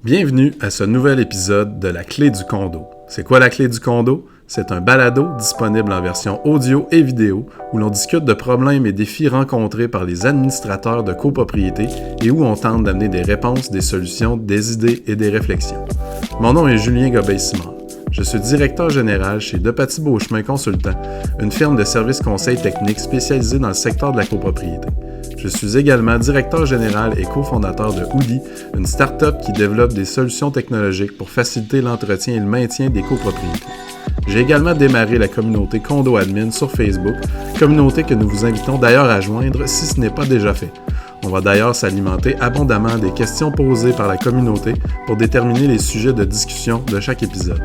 Bienvenue à ce nouvel épisode de La Clé du condo. C'est quoi la Clé du condo? C'est un balado disponible en version audio et vidéo où l'on discute de problèmes et défis rencontrés par les administrateurs de copropriété et où on tente d'amener des réponses, des solutions, des idées et des réflexions. Mon nom est Julien Gobeil-Simard. Je suis directeur général chez Depatie-Beauchemin Consultants, une firme de services conseils techniques spécialisée dans le secteur de la copropriété. Je suis également directeur général et cofondateur de Oudi, une start-up qui développe des solutions technologiques pour faciliter l'entretien et le maintien des copropriétés. J'ai également démarré la communauté Condo Admin sur Facebook, communauté que nous vous invitons d'ailleurs à joindre si ce n'est pas déjà fait. On va d'ailleurs s'alimenter abondamment des questions posées par la communauté pour déterminer les sujets de discussion de chaque épisode.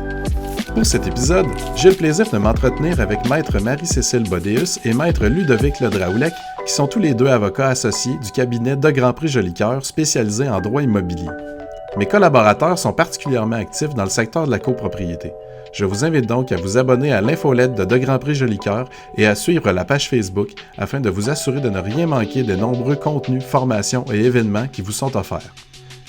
Pour cet épisode, j'ai le plaisir de m'entretenir avec Maître Marie-Cécile Bodéus et Maître Ludovic Ledraoulec, qui sont tous les deux avocats associés du cabinet de Grand Prix Jolicoeur spécialisé en droit immobilier. Mes collaborateurs sont particulièrement actifs dans le secteur de la copropriété. Je vous invite donc à vous abonner à l'infolette de Grand Prix Jolicoeur et à suivre la page Facebook afin de vous assurer de ne rien manquer des nombreux contenus, formations et événements qui vous sont offerts.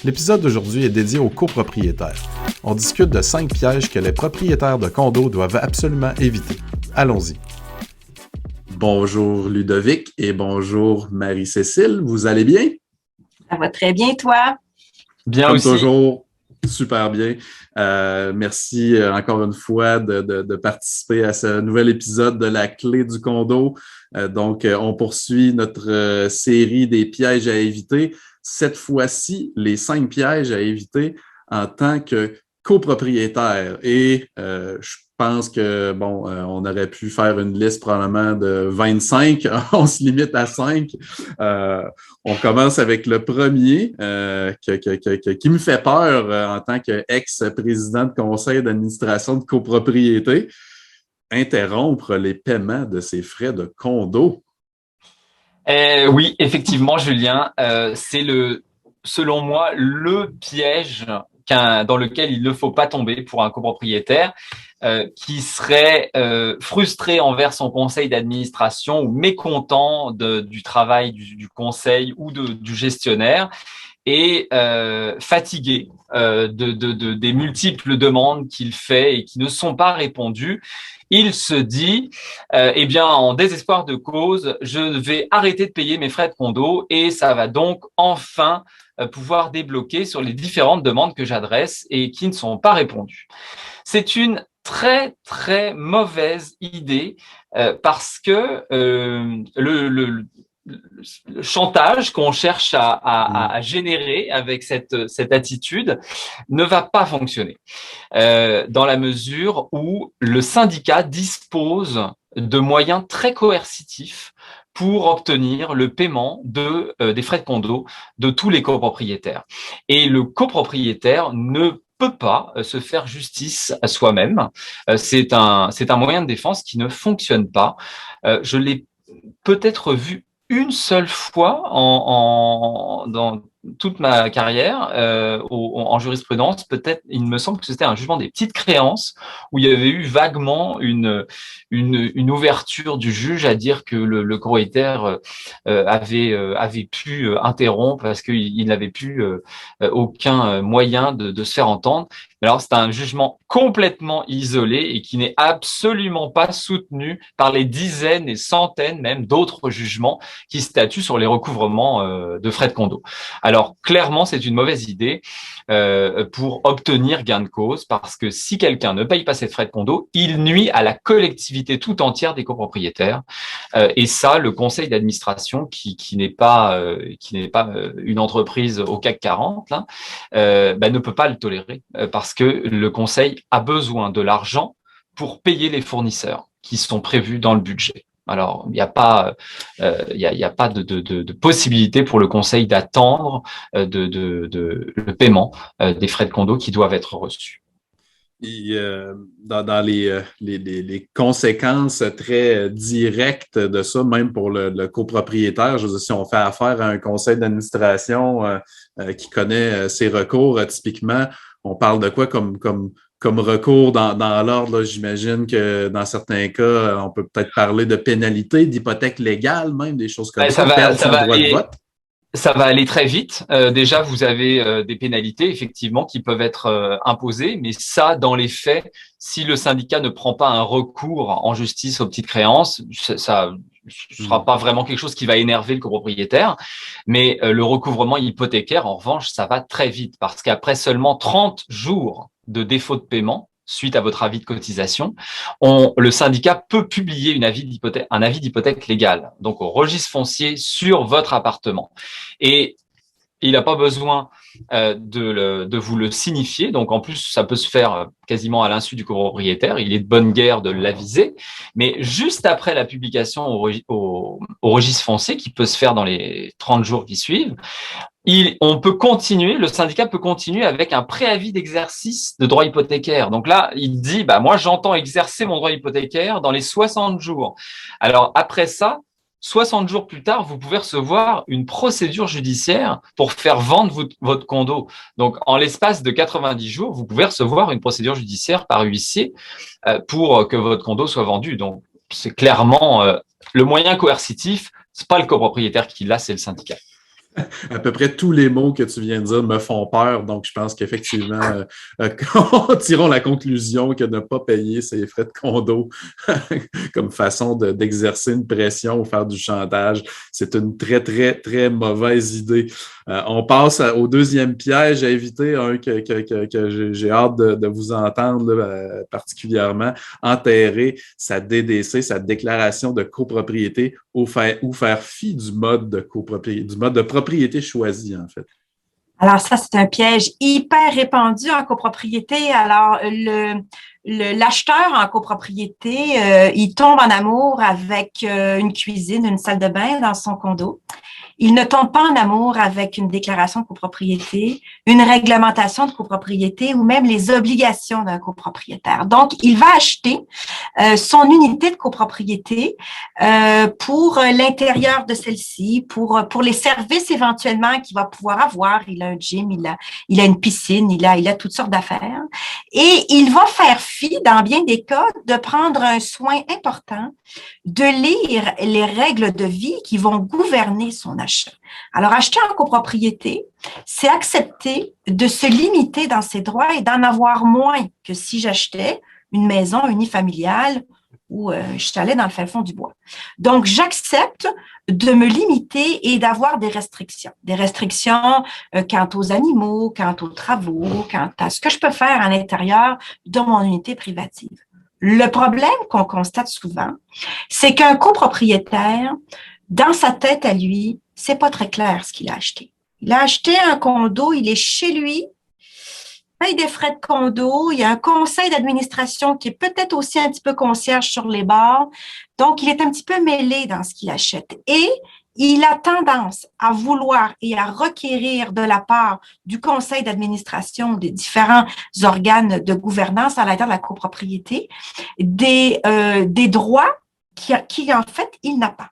L'épisode d'aujourd'hui est dédié aux copropriétaires. On discute de 5 pièges que les propriétaires de condos doivent absolument éviter. Allons-y. Bonjour Ludovic et bonjour Marie-Cécile, vous allez bien? Ça va très bien, toi? Bien comme aussi. Comme toujours, super bien. Merci encore une fois de participer à ce nouvel épisode de La Clé du condo. Donc, on poursuit notre série des pièges à éviter. Cette fois-ci, les 5 pièges à éviter en tant que copropriétaire. Et je pense que, on aurait pu faire une liste probablement de 25. On se limite à 5. On commence avec le premier qui me fait peur en tant qu'ex-président de conseil d'administration de copropriété. Interrompre les paiements de ses frais de condo. Oui, effectivement, Julien, c'est selon moi, le piège dans lequel il ne faut pas tomber pour un copropriétaire qui serait frustré envers son conseil d'administration ou mécontent du travail du conseil ou du gestionnaire et fatigué des multiples demandes qu'il fait et qui ne sont pas répondues. Il se dit, en désespoir de cause, je vais arrêter de payer mes frais de condo et ça va donc enfin pouvoir débloquer sur les différentes demandes que j'adresse et qui ne sont pas répondues. C'est une très, très mauvaise idée parce que le chantage qu'on cherche à générer avec cette attitude ne va pas fonctionner dans la mesure où le syndicat dispose de moyens très coercitifs pour obtenir le paiement des frais de condo de tous les copropriétaires. Et le copropriétaire ne peut pas se faire justice à soi-même. C'est un moyen de défense qui ne fonctionne pas. Je l'ai peut-être vu une seule fois dans toute ma carrière en jurisprudence. Peut-être, il me semble que c'était un jugement des petites créances où il y avait eu vaguement une ouverture du juge à dire que le propriétaire avait pu interrompre parce qu'il n'avait plus aucun moyen de se faire entendre. Mais alors, c'est un jugement complètement isolé et qui n'est absolument pas soutenu par les dizaines et centaines même d'autres jugements qui statuent sur les recouvrements de frais de condo. Alors, clairement, c'est une mauvaise idée pour obtenir gain de cause parce que si quelqu'un ne paye pas ses frais de condo, il nuit à la collectivité tout entière des copropriétaires. Et ça, le conseil d'administration, qui n'est pas une entreprise au CAC 40, là, ne peut pas le tolérer parce que le conseil a besoin de l'argent pour payer les fournisseurs qui sont prévus dans le budget. Alors, il n'y a pas de possibilité pour le conseil d'attendre le paiement des frais de condo qui doivent être reçus. Et, dans les conséquences très directes de ça, même pour le copropriétaire, je veux dire, si on fait affaire à un conseil d'administration qui connaît ses recours, typiquement, on parle de quoi comme recours dans l'ordre, là, j'imagine que dans certains cas, on peut peut-être parler de pénalité, d'hypothèque légale, même des choses comme ça. Ça va droit de vote. Ça va aller très vite. Déjà, vous avez des pénalités, effectivement, qui peuvent être imposées. Mais ça, dans les faits, si le syndicat ne prend pas un recours en justice aux petites créances, ça sera pas vraiment quelque chose qui va énerver le copropriétaire. Mais le recouvrement hypothécaire, en revanche, ça va très vite parce qu'après seulement 30 jours de défaut de paiement, suite à votre avis de cotisation, le syndicat peut publier un avis d'hypothèque légale, donc au registre foncier sur votre appartement. Et il n'a pas besoin de vous le signifier. Donc, en plus, ça peut se faire quasiment à l'insu du copropriétaire. Il est de bonne guerre de l'aviser. Mais juste après la publication au registre foncier, qui peut se faire dans les 30 jours qui suivent, le syndicat peut continuer avec un préavis d'exercice de droit hypothécaire. Donc là, il dit, moi, j'entends exercer mon droit hypothécaire dans les 60 jours. Alors, après ça, 60 jours plus tard, vous pouvez recevoir une procédure judiciaire pour faire vendre votre condo. Donc, en l'espace de 90 jours, vous pouvez recevoir une procédure judiciaire par huissier pour que votre condo soit vendu. Donc, c'est clairement le moyen coercitif. C'est pas le copropriétaire qui l'a, c'est le syndicat. À peu près tous les mots que tu viens de dire me font peur, donc je pense qu'effectivement, tirons la conclusion que ne pas payer ses frais de condo comme façon d'exercer une pression ou faire du chantage, c'est une très, très, très mauvaise idée. On passe au deuxième piège à éviter, un que j'ai hâte de vous entendre là, particulièrement, enterrer sa DDC, sa déclaration de copropriété ou faire fi du mode de copropriété, du mode de propriété choisie, en fait. Alors ça, c'est un piège hyper répandu en copropriété. Alors, l'acheteur en copropriété, il tombe en amour avec une cuisine, une salle de bain dans son condo. Il ne tombe pas en amour avec une déclaration de copropriété, une réglementation de copropriété ou même les obligations d'un copropriétaire. Donc, il va acheter son unité de copropriété pour l'intérieur de celle-ci, pour les services éventuellement qu'il va pouvoir avoir. Il a un gym, il a une piscine, il a toutes sortes d'affaires. Et il va faire fi, dans bien des cas, de prendre un soin important de lire les règles de vie qui vont gouverner son achat. Alors, acheter en copropriété, c'est accepter de se limiter dans ses droits et d'en avoir moins que si j'achetais une maison unifamiliale ou je suis allée dans le fin fond du bois. Donc, j'accepte de me limiter et d'avoir des restrictions. Des restrictions quant aux animaux, quant aux travaux, quant à ce que je peux faire à l'intérieur de mon unité privative. Le problème qu'on constate souvent, c'est qu'un copropriétaire, dans sa tête à lui, c'est pas très clair ce qu'il a acheté. Il a acheté un condo, il est chez lui, paye des frais de condo, il y a un conseil d'administration qui est peut-être aussi un petit peu concierge sur les bords. Donc, il est un petit peu mêlé dans ce qu'il achète. Et il a tendance à vouloir et à requérir de la part du conseil d'administration, des différents organes de gouvernance à l'intérieur de la copropriété, des droits qui, en fait, il n'a pas.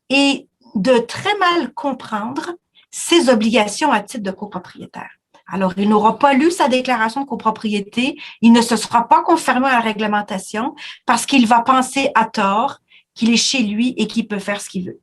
Et de très mal comprendre ses obligations à titre de copropriétaire. Alors, il n'aura pas lu sa déclaration de copropriété, il ne se sera pas conformé à la réglementation parce qu'il va penser à tort qu'il est chez lui et qu'il peut faire ce qu'il veut.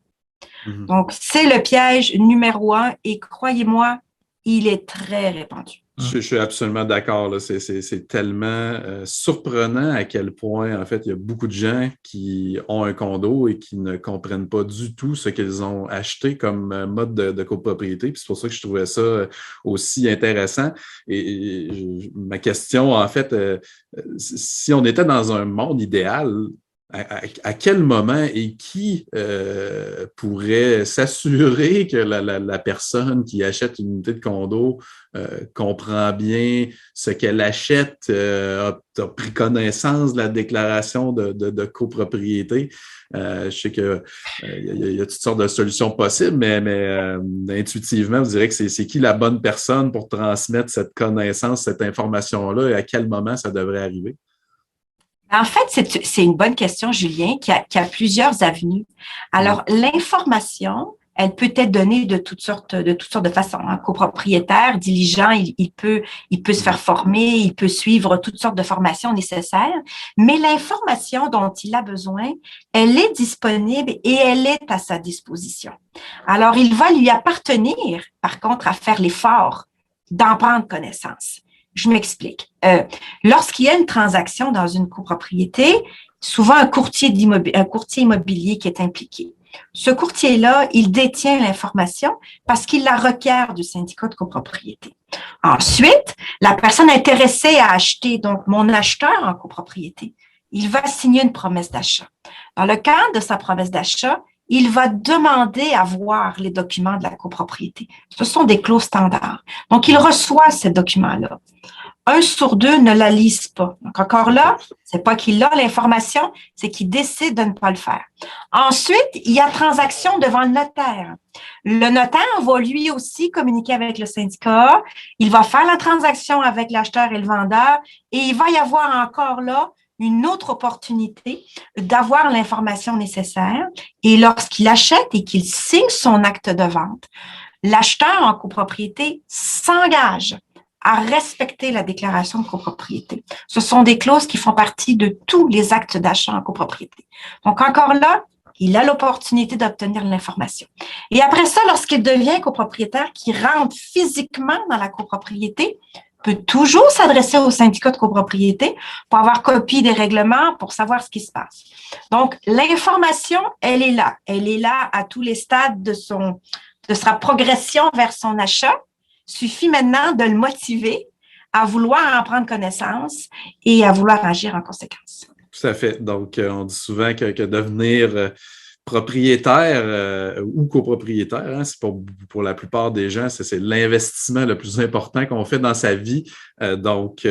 Mm-hmm. Donc, c'est le piège numéro 1 et croyez-moi, il est très répandu. Je suis absolument d'accord. Là. C'est tellement surprenant à quel point, en fait, il y a beaucoup de gens qui ont un condo et qui ne comprennent pas du tout ce qu'ils ont acheté comme mode de copropriété. Puis c'est pour ça que je trouvais ça aussi intéressant. Et ma question, en fait, si on était dans un monde idéal, à quel moment et qui pourrait s'assurer que la personne qui achète une unité de condo comprend bien ce qu'elle achète, a pris connaissance de la déclaration de copropriété? Je sais qu'il y a toutes sortes de solutions possibles, mais intuitivement, vous direz que c'est qui la bonne personne pour transmettre cette connaissance, cette information-là et à quel moment ça devrait arriver? En fait, c'est une bonne question, Julien, qui a plusieurs avenues. Alors, l'information elle peut être donnée de toutes sortes de façons. Un copropriétaire diligent, il peut se faire former, il peut suivre toutes sortes de formations nécessaires, mais l'information dont il a besoin, elle est disponible et elle est à sa disposition. Alors, il va lui appartenir, par contre, à faire l'effort d'en prendre connaissance. Je m'explique. Lorsqu'il y a une transaction dans une copropriété, souvent un courtier immobilier qui est impliqué. Ce courtier-là, il détient l'information parce qu'il la requiert du syndicat de copropriété. Ensuite, la personne intéressée à acheter, donc mon acheteur en copropriété, il va signer une promesse d'achat. Dans le cadre de sa promesse d'achat, il va demander à voir les documents de la copropriété. Ce sont des clauses standards. Donc, il reçoit ces documents-là. 1 sur 2 ne la lisent pas. Donc, encore là, c'est pas qu'il a l'information, c'est qu'il décide de ne pas le faire. Ensuite, il y a transaction devant le notaire. Le notaire va lui aussi communiquer avec le syndicat. Il va faire la transaction avec l'acheteur et le vendeur et il va y avoir encore là une autre opportunité d'avoir l'information nécessaire. Et lorsqu'il achète et qu'il signe son acte de vente, l'acheteur en copropriété s'engage à respecter la déclaration de copropriété. Ce sont des clauses qui font partie de tous les actes d'achat en copropriété. Donc, encore là, il a l'opportunité d'obtenir l'information. Et après ça, lorsqu'il devient copropriétaire, qui rentre physiquement dans la copropriété, peut toujours s'adresser au syndicat de copropriété pour avoir copie des règlements, pour savoir ce qui se passe. Donc, l'information, elle est là. Elle est là à tous les stades de sa progression vers son achat. Suffit maintenant de le motiver à vouloir en prendre connaissance et à vouloir agir en conséquence. Tout à fait. Donc, on dit souvent que devenir propriétaire ou copropriétaire, hein, c'est pour la plupart des gens, c'est l'investissement le plus important qu'on fait dans sa vie. Donc,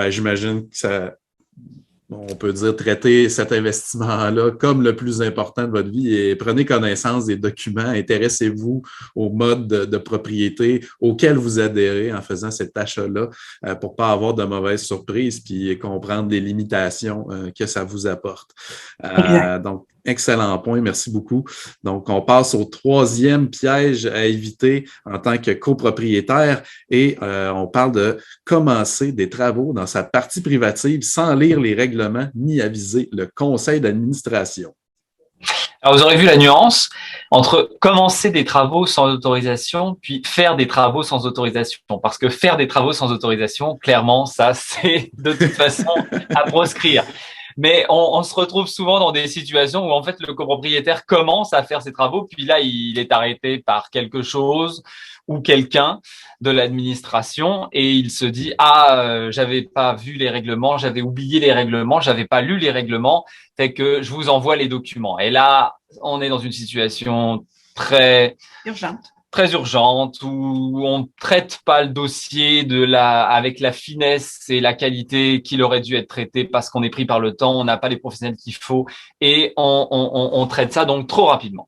j'imagine que on peut dire traiter cet investissement-là comme le plus important de votre vie et prenez connaissance des documents, intéressez-vous au mode de propriété auquel vous adhérez en faisant cet achat-là pour ne pas avoir de mauvaises surprises puis comprendre les limitations que ça vous apporte. Donc, excellent point, merci beaucoup. Donc, on passe au 3e piège à éviter en tant que copropriétaire et on parle de commencer des travaux dans sa partie privative sans lire les règlements ni aviser le conseil d'administration. Alors, vous aurez vu la nuance entre commencer des travaux sans autorisation puis faire des travaux sans autorisation. Parce que faire des travaux sans autorisation, clairement, ça, c'est de toute façon à proscrire. Mais on se retrouve souvent dans des situations où en fait le copropriétaire commence à faire ses travaux, puis là il est arrêté par quelque chose ou quelqu'un de l'administration et il se dit j'avais pas vu les règlements, j'avais oublié les règlements, j'avais pas lu les règlements, fait que je vous envoie les documents. Et là on est dans une situation très urgente où on traite pas le dossier avec la finesse et la qualité qu'il aurait dû être traité parce qu'on est pris par le temps, on n'a pas les professionnels qu'il faut et on traite ça donc trop rapidement.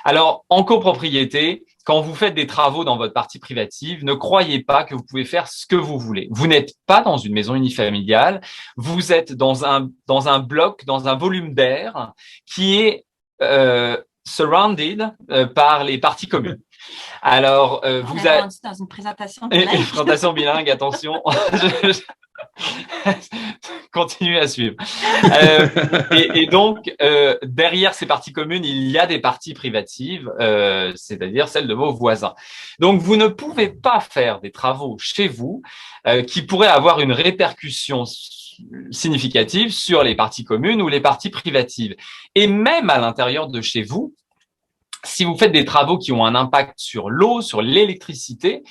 Alors, en copropriété, quand vous faites des travaux dans votre partie privative, ne croyez pas que vous pouvez faire ce que vous voulez. Vous n'êtes pas dans une maison unifamiliale, vous êtes dans un bloc, dans un volume d'air qui est surrounded par les parties communes. Alors, vous avez dans une présentation bilingue. Une présentation bilingue, attention. Continuez à suivre. Et donc, derrière ces parties communes, il y a des parties privatives, c'est-à-dire celles de vos voisins. Donc, vous ne pouvez pas faire des travaux chez vous qui pourraient avoir une répercussion significative sur les parties communes ou les parties privatives. Et même à l'intérieur de chez vous, si vous faites des travaux qui ont un impact sur l'eau, sur l'électricité,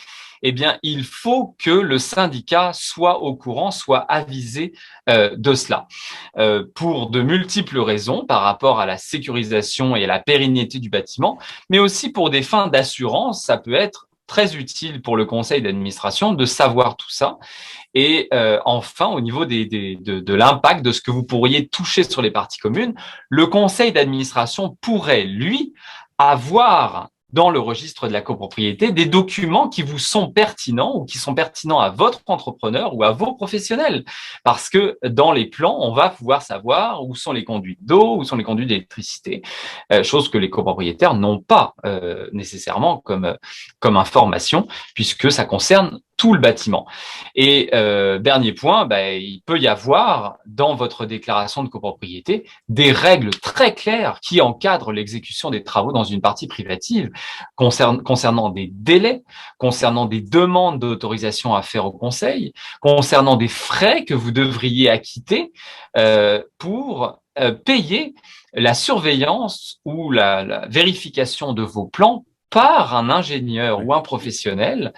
eh bien, il faut que le syndicat soit au courant, soit avisé de cela. Pour de multiples raisons par rapport à la sécurisation et à la pérennité du bâtiment, mais aussi pour des fins d'assurance, ça peut être très utile pour le conseil d'administration de savoir tout ça. Et enfin, au niveau de l'impact de ce que vous pourriez toucher sur les parties communes, le conseil d'administration pourrait, lui, avoir dans le registre de la copropriété des documents qui vous sont pertinents ou qui sont pertinents à votre entrepreneur ou à vos professionnels. Parce que dans les plans, on va pouvoir savoir où sont les conduites d'eau, où sont les conduites d'électricité, chose que les copropriétaires n'ont pas nécessairement comme information, puisque ça concerne tout le bâtiment. Et dernier point, il peut y avoir dans votre déclaration de copropriété des règles très claires qui encadrent l'exécution des travaux dans une partie privative, concernant des délais, concernant des demandes d'autorisation à faire au conseil, concernant des frais que vous devriez acquitter pour payer la surveillance ou la vérification de vos plans par un ingénieur ou un professionnel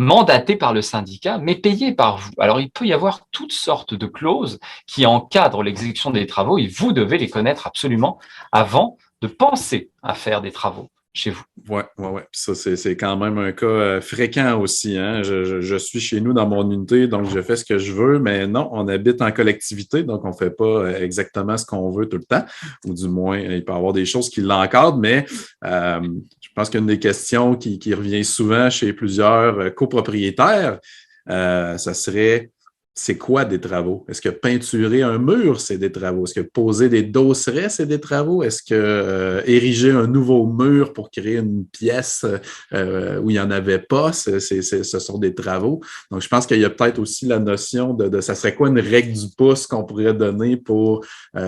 mandaté par le syndicat, mais payé par vous. Alors, il peut y avoir toutes sortes de clauses qui encadrent l'exécution des travaux et vous devez les connaître absolument avant de penser à faire des travaux chez vous. Ouais. Puis ça, c'est quand même un cas fréquent aussi, hein. Je suis chez nous dans mon unité, donc je fais ce que je veux, mais non, on habite en collectivité, donc on ne fait pas exactement ce qu'on veut tout le temps, ou du moins, il peut y avoir des choses qui l'encadrent, mais je pense qu'une des questions qui revient souvent chez plusieurs copropriétaires, ça serait: c'est quoi des travaux? Est-ce que peinturer un mur, c'est des travaux? Est-ce que poser des dosserets, c'est des travaux? Est-ce que ériger un nouveau mur pour créer une pièce où il n'y en avait pas, ce sont des travaux? Donc, je pense qu'il y a peut-être aussi la notion de ça serait quoi une règle du pouce qu'on pourrait donner pour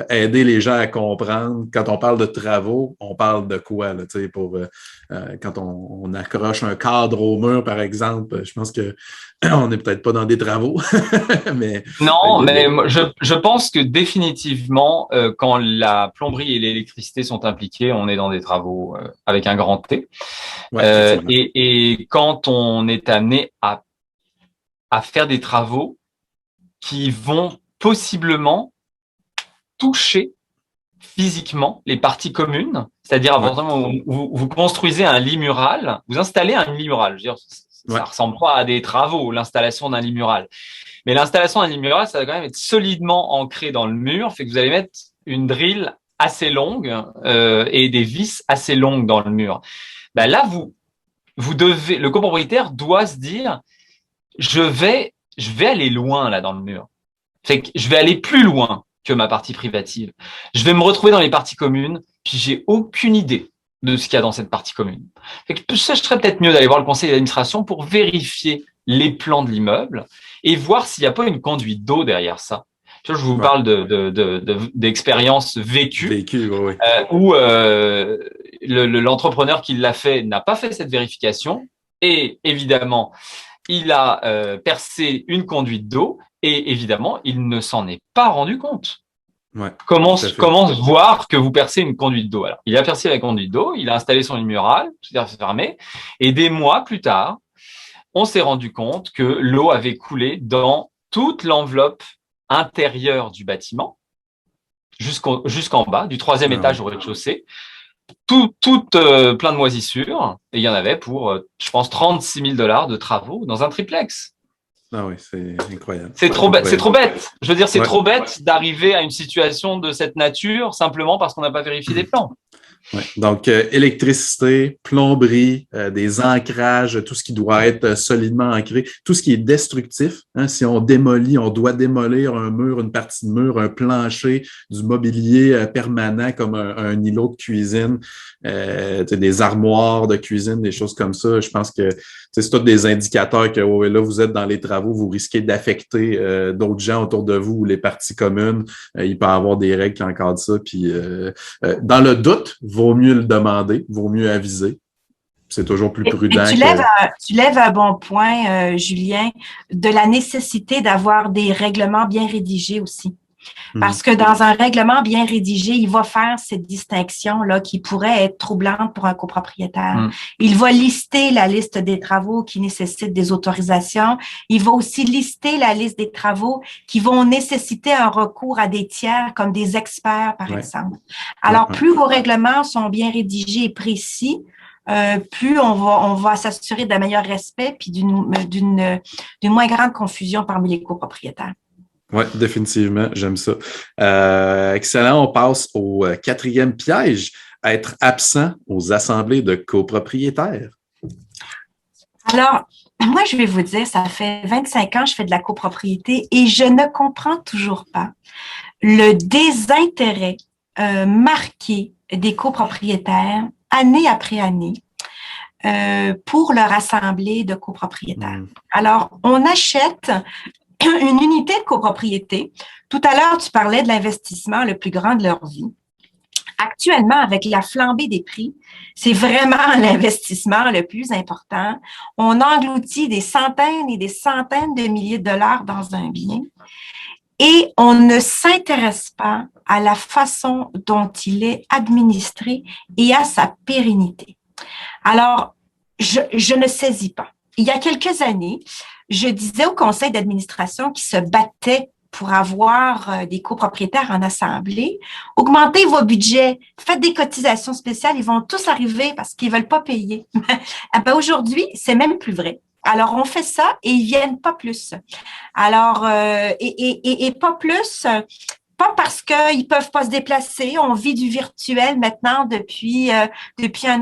aider les gens à comprendre. Quand on parle de travaux, on parle de quoi, là, quand on accroche un cadre au mur, par exemple, je pense que on n'est peut-être pas dans des travaux. mais je pense que définitivement, quand la plomberie et l'électricité sont impliquées, on est dans des travaux avec un grand T. Et quand on est amené à faire des travaux qui vont possiblement toucher physiquement les parties communes, c'est-à-dire à partir du moment où vous construisez un lit mural, vous installez un lit mural. Je veux dire, ça ressemble pas à des travaux, l'installation d'un lit mural. Mais l'installation d'un lit mural, ça va quand même être solidement ancré dans le mur, fait que vous allez mettre une drille assez longue et des vis assez longues dans le mur. Là, le copropriétaire doit se dire, je vais aller loin là dans le mur. Fait que je vais aller plus loin que ma partie privative. Je vais me retrouver dans les parties communes, puis j'ai aucune idée de ce qu'il y a dans cette partie commune. Fait que ça serait peut-être mieux d'aller voir le conseil d'administration pour vérifier les plans de l'immeuble et voir s'il n'y a pas une conduite d'eau derrière ça. Je vous parle d'expériences vécues où l'entrepreneur qui l'a fait n'a pas fait cette vérification et évidemment, il a percé une conduite d'eau et évidemment, il ne s'en est pas rendu compte. Comment voir que vous percez une conduite d'eau? Alors, il a percé la conduite d'eau, il a installé son lit mural, c'est-à-dire fermé, et des mois plus tard, on s'est rendu compte que l'eau avait coulé dans toute l'enveloppe intérieure du bâtiment, jusqu'en bas, du 3e étage au rez-de-chaussée, tout plein de moisissures, et il y en avait pour, je pense, $36 000 de travaux dans un triplex. Ah oui, c'est incroyable. C'est trop bête. Je veux dire, c'est trop bête d'arriver à une situation de cette nature simplement parce qu'on n'a pas vérifié des plans. Ouais. Donc, électricité, plomberie, des ancrages, tout ce qui doit être solidement ancré, tout ce qui est destructif. Hein, si on démolit, on doit démolir un mur, une partie de mur, un plancher, du mobilier permanent comme un îlot de cuisine, des armoires de cuisine, des choses comme ça. Je pense que c'est tous des indicateurs que là, vous êtes dans les travaux, vous risquez d'affecter d'autres gens autour de vous ou les parties communes. Il peut y avoir des règles qui encadrent ça. Puis, dans le doute, vaut mieux le demander, vaut mieux aviser. C'est toujours plus prudent. Tu lèves un bon point, Julien, de la nécessité d'avoir des règlements bien rédigés aussi. Parce que dans un règlement bien rédigé, il va faire cette distinction-là qui pourrait être troublante pour un copropriétaire. Il va lister la liste des travaux qui nécessitent des autorisations. Il va aussi lister la liste des travaux qui vont nécessiter un recours à des tiers comme des experts, par exemple. Alors, plus vos règlements sont bien rédigés et précis, plus on va s'assurer d'un meilleur respect puis d'une moins grande confusion parmi les copropriétaires. Oui, définitivement, j'aime ça. Excellent, on passe au 4e piège. être absent aux assemblées de copropriétaires? Alors, moi, je vais vous dire, ça fait 25 ans que je fais de la copropriété et je ne comprends toujours pas le désintérêt marqué des copropriétaires année après année pour leur assemblée de copropriétaires. Alors, on achète une unité de copropriété. Tout à l'heure, tu parlais de l'investissement le plus grand de leur vie. Actuellement, avec la flambée des prix, c'est vraiment l'investissement le plus important. On engloutit des centaines et des centaines de milliers de dollars dans un bien et on ne s'intéresse pas à la façon dont il est administré et à sa pérennité. Alors, je ne saisis pas. Il y a quelques années, je disais au conseil d'administration qui se battait pour avoir des copropriétaires en assemblée, augmentez vos budgets, faites des cotisations spéciales, ils vont tous arriver parce qu'ils veulent pas payer. Aujourd'hui, c'est même plus vrai. Alors, on fait ça et ils viennent pas plus. Alors, et pas plus, pas parce qu'ils peuvent pas se déplacer. On vit du virtuel maintenant depuis 1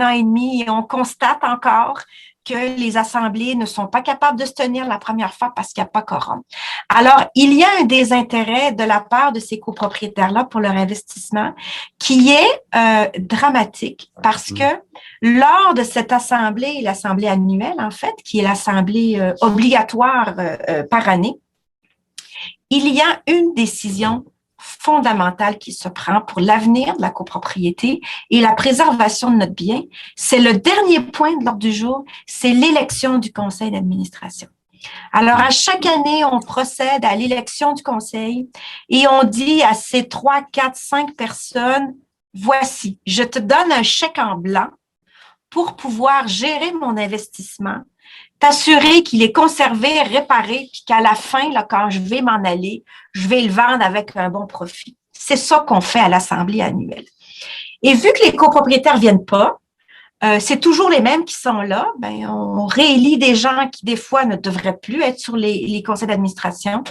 an et demi et on constate encore que les assemblées ne sont pas capables de se tenir la première fois parce qu'il n'y a pas quorum. Alors, il y a un désintérêt de la part de ces copropriétaires-là pour leur investissement qui est dramatique parce que lors de cette assemblée, l'assemblée annuelle en fait, qui est l'assemblée obligatoire par année, il y a une décision fondamentale qui se prend pour l'avenir de la copropriété et la préservation de notre bien. C'est le dernier point de l'ordre du jour, c'est l'élection du conseil d'administration. Alors, à chaque année, on procède à l'élection du conseil et on dit à ces 3, 4, 5 personnes, voici, je te donne un chèque en blanc pour pouvoir gérer mon investissement, t'assurer qu'il est conservé, réparé, puis qu'à la fin, là, quand je vais m'en aller, je vais le vendre avec un bon profit. C'est ça qu'on fait à l'assemblée annuelle. Et vu que les copropriétaires viennent pas, c'est toujours les mêmes qui sont là, ben on réélit des gens qui, des fois, ne devraient plus être sur les conseils d'administration,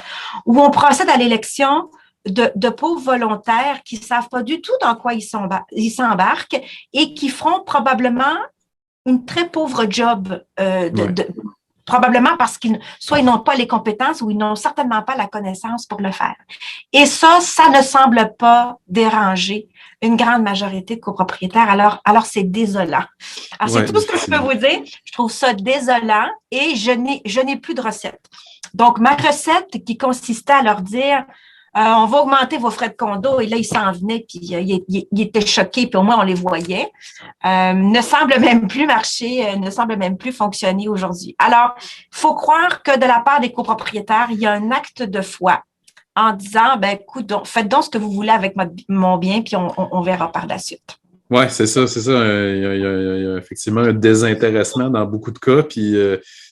ou on procède à l'élection de pauvres volontaires qui ne savent pas du tout dans quoi ils s'embarquent et qui feront probablement une très pauvre job, probablement parce soit ils n'ont pas les compétences ou ils n'ont certainement pas la connaissance pour le faire. Et ça ne semble pas déranger une grande majorité de copropriétaires. Alors c'est désolant. Alors, c'est tout ce que je peux vous dire. Je trouve ça désolant et je n'ai plus de recette. Donc, ma recette qui consistait à leur dire on va augmenter vos frais de condo. Et là, ils s'en venaient, puis ils étaient choqués, puis au moins, on les voyait. Ne semble même plus marcher, ne semble même plus fonctionner aujourd'hui. Alors, il faut croire que de la part des copropriétaires, il y a un acte de foi en disant, ben écoute, faites donc ce que vous voulez avec mon bien, puis on verra par la suite. Oui, c'est ça. Il y a effectivement un désintéressement dans beaucoup de cas. Puis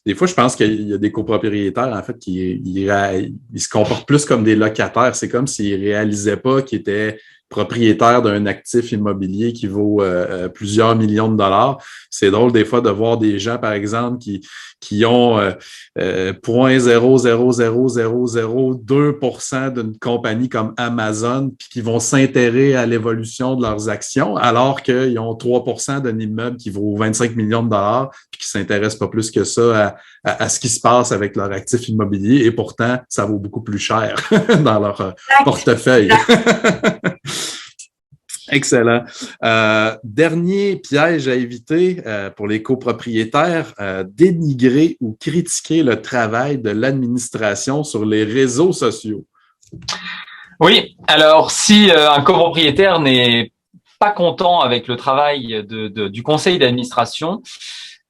des fois, je pense qu'il y a des copropriétaires, en fait, qui ils se comportent plus comme des locataires. C'est comme s'ils réalisaient pas qu'ils étaient propriétaires d'un actif immobilier qui vaut plusieurs millions de dollars. C'est drôle des fois de voir des gens, par exemple, qui ont 0,00002% d'une compagnie comme Amazon, puis qui vont s'intéresser à l'évolution de leurs actions, alors qu'ils ont 3% d'un immeuble qui vaut 25 millions de dollars, puis qui ne s'intéressent pas plus que ça à ce qui se passe avec leur actif immobilier, et pourtant, ça vaut beaucoup plus cher dans leur portefeuille. Excellent. Dernier piège à éviter pour les copropriétaires, dénigrer ou critiquer le travail de l'administration sur les réseaux sociaux. Oui, alors si un copropriétaire n'est pas content avec le travail du conseil d'administration,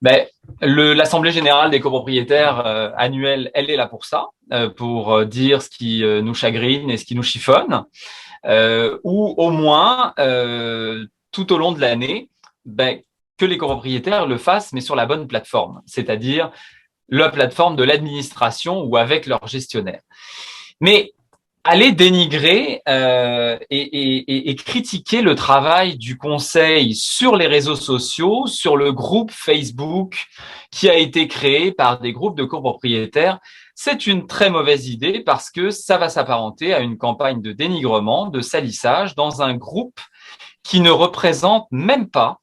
ben, l'Assemblée générale des copropriétaires annuelle, elle est là pour ça, pour dire ce qui nous chagrine et ce qui nous chiffonne. Ou au moins, tout au long de l'année, ben, que les copropriétaires le fassent, mais sur la bonne plateforme, c'est-à-dire la plateforme de l'administration ou avec leur gestionnaire. Mais aller dénigrer et critiquer le travail du conseil sur les réseaux sociaux, sur le groupe Facebook qui a été créé par des groupes de copropriétaires, c'est une très mauvaise idée parce que ça va s'apparenter à une campagne de dénigrement, de salissage dans un groupe qui ne représentent même pas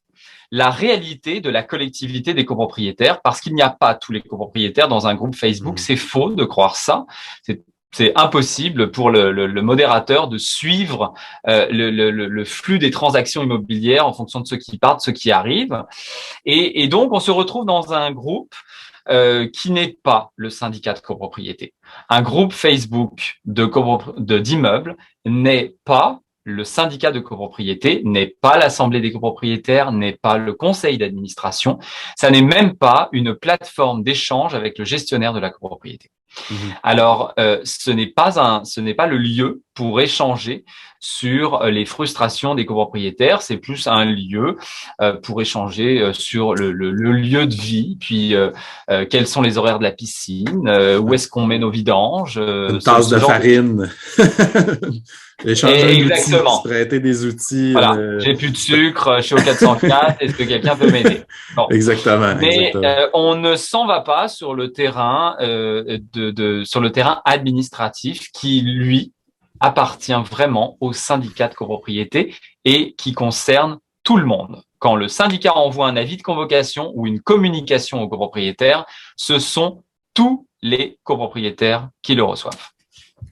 la réalité de la collectivité des copropriétaires, parce qu'il n'y a pas tous les copropriétaires dans un groupe Facebook. C'est faux de croire ça. C'est impossible pour le modérateur de suivre le flux des transactions immobilières en fonction de ceux qui partent, ceux qui arrivent. Et donc, on se retrouve dans un groupe qui n'est pas le syndicat de copropriété. Un groupe Facebook d'immeubles n'est pas le syndicat de copropriété, n'est pas l'assemblée des copropriétaires, n'est pas le conseil d'administration. Ça n'est même pas une plateforme d'échange avec le gestionnaire de la copropriété. Alors, ce n'est pas le lieu pour échanger sur les frustrations des copropriétaires. C'est plus un lieu pour échanger sur le lieu de vie, puis quels sont les horaires de la piscine, où est-ce qu'on met nos vidanges. Une tasse de farine. Échanger exactement. Se prêter des outils. Voilà. J'ai plus de sucre, je suis au 404. Est-ce que quelqu'un peut m'aider? Bon. Exactement. Mais on ne s'en va pas sur le terrain sur le terrain administratif qui lui appartient vraiment au syndicat de copropriété et qui concerne tout le monde. Quand le syndicat envoie un avis de convocation ou une communication aux copropriétaires, ce sont tous les copropriétaires qui le reçoivent.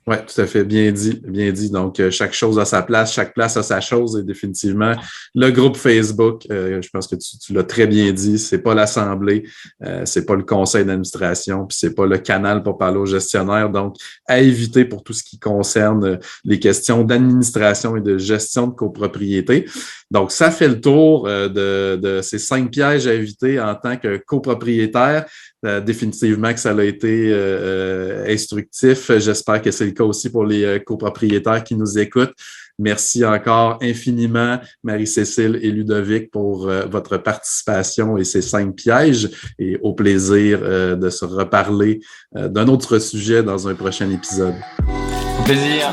Oui, tout à fait. Bien dit, bien dit. Donc, chaque chose a sa place, chaque place a sa chose et définitivement, le groupe Facebook, je pense que tu l'as très bien dit, c'est pas l'assemblée, c'est pas le conseil d'administration, puis c'est pas le canal pour parler aux gestionnaires. Donc, à éviter pour tout ce qui concerne les questions d'administration et de gestion de copropriété. Donc, ça fait le tour de ces 5 pièges à éviter en tant que copropriétaire. Définitivement que ça a été instructif. J'espère que c'est le cas aussi pour les copropriétaires qui nous écoutent. Merci encore infiniment, Marie-Cécile et Ludovic, pour votre participation et ces 5 pièges. Et au plaisir de se reparler d'un autre sujet dans un prochain épisode. Au plaisir.